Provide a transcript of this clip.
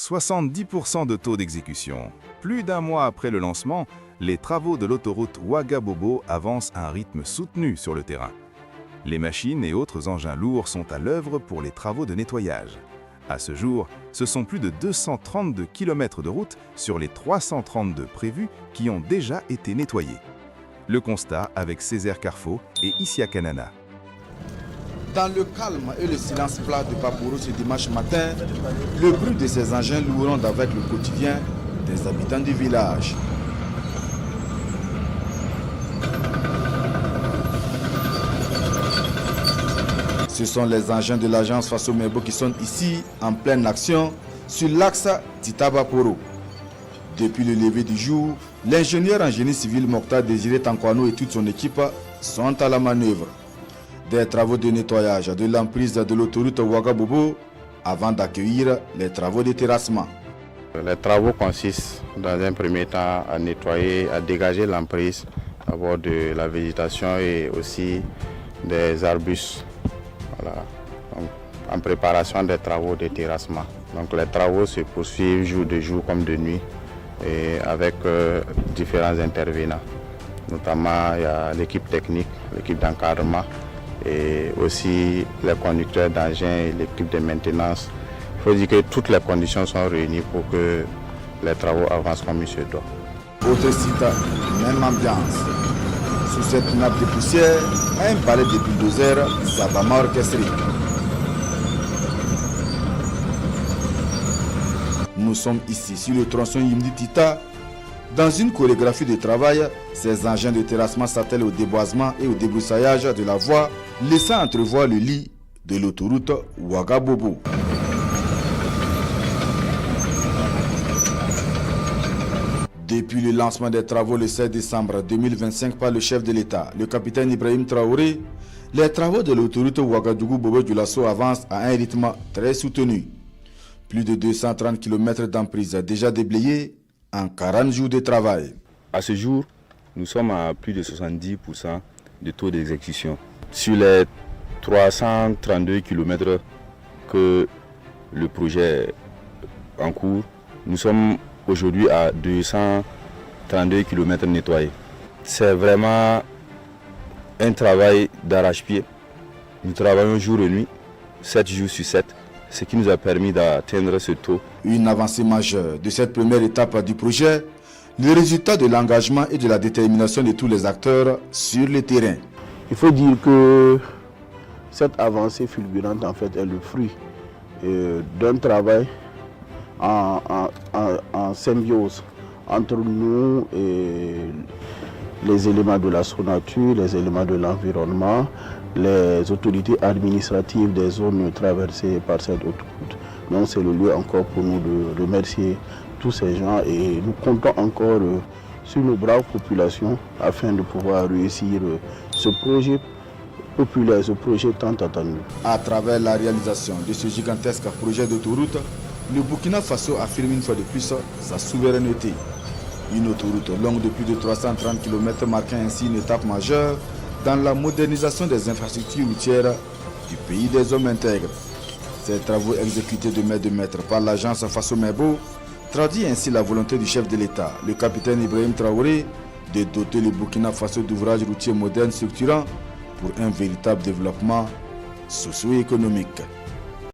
70% de taux d'exécution. Plus d'un mois après le lancement, les travaux de l'autoroute Ouagabobo avancent à un rythme soutenu sur le terrain. Les machines et autres engins lourds sont à l'œuvre pour les travaux de nettoyage. À ce jour, ce sont plus de 232 km de route sur les 332 prévus qui ont déjà été nettoyés. Le constat avec Césaire Carfo et Issia Kanana. Dans le calme et le silence plat de Paporo ce dimanche matin, le bruit de ces engins lourds ronde avec le quotidien des habitants du village. Ce sont les engins de l'agence Faso Mebo qui sont ici en pleine action sur l'axe Titaba-Poro. Depuis le lever du jour, l'ingénieur en génie civil Mokhtar Désiré Tankwano et toute son équipe sont à la manœuvre. Des travaux de nettoyage de l'emprise de l'autoroute Ouagabobo avant d'accueillir les travaux de terrassement. Les travaux consistent dans un premier temps à nettoyer, à dégager l'emprise d'abord de la végétation et aussi des arbustes. Voilà. Donc, en préparation des travaux de terrassement. Donc les travaux se poursuivent jour de jour comme de nuit et avec différents intervenants. Notamment il y a l'équipe technique, l'équipe d'encadrement et aussi les conducteurs d'engins et l'équipe de maintenance. Il faut dire que toutes les conditions sont réunies pour que les travaux avancent comme il se doit. Autre site, même ambiance. Sous cette nappe de poussière, un balai de bulldozer savamment orchestré. Nous sommes ici sur le tronçon Yimdi Tita. Dans une chorégraphie de travail, ces engins de terrassement s'attellent au déboisement et au débroussaillage de la voie, laissant entrevoir le lit de l'autoroute Ouagabobo. Depuis le lancement des travaux le 16 décembre 2025 par le chef de l'État, le capitaine Ibrahim Traoré, les travaux de l'autoroute Ouagadougou-Bobo-Dioulasso avancent à un rythme très soutenu. Plus de 230 km d'emprise déjà déblayés en 40 jours de travail. À ce jour, nous sommes à plus de 70% de taux d'exécution. Sur les 332 km que le projet est en cours, nous sommes aujourd'hui à 232 km nettoyés. C'est vraiment un travail d'arrache-pied. Nous travaillons jour et nuit, 7 jours sur 7, ce qui nous a permis d'atteindre ce taux. Une avancée majeure de cette première étape du projet, le résultat de l'engagement et de la détermination de tous les acteurs sur le terrain. Il faut dire que cette avancée fulgurante en fait est le fruit d'un travail en symbiose entre nous et les éléments de la nature, les éléments de l'environnement, les autorités administratives des zones traversées par cette autoroute. Donc c'est le lieu encore pour nous de remercier tous ces gens et nous comptons encore sur nos braves populations afin de pouvoir réussir ce projet populaire, ce projet tant attendu. À travers la réalisation de ce gigantesque projet d'autoroute, le Burkina Faso affirme une fois de plus sa souveraineté. Une autoroute longue de plus de 330 km marquant ainsi une étape majeure dans la modernisation des infrastructures routières du pays des hommes intègres. Ces travaux exécutés de main de maître par l'agence Faso Mebo traduit ainsi la volonté du chef de l'État, le capitaine Ibrahim Traoré, de doter le Burkina Faso d'ouvrages routiers modernes structurants pour un véritable développement socio-économique.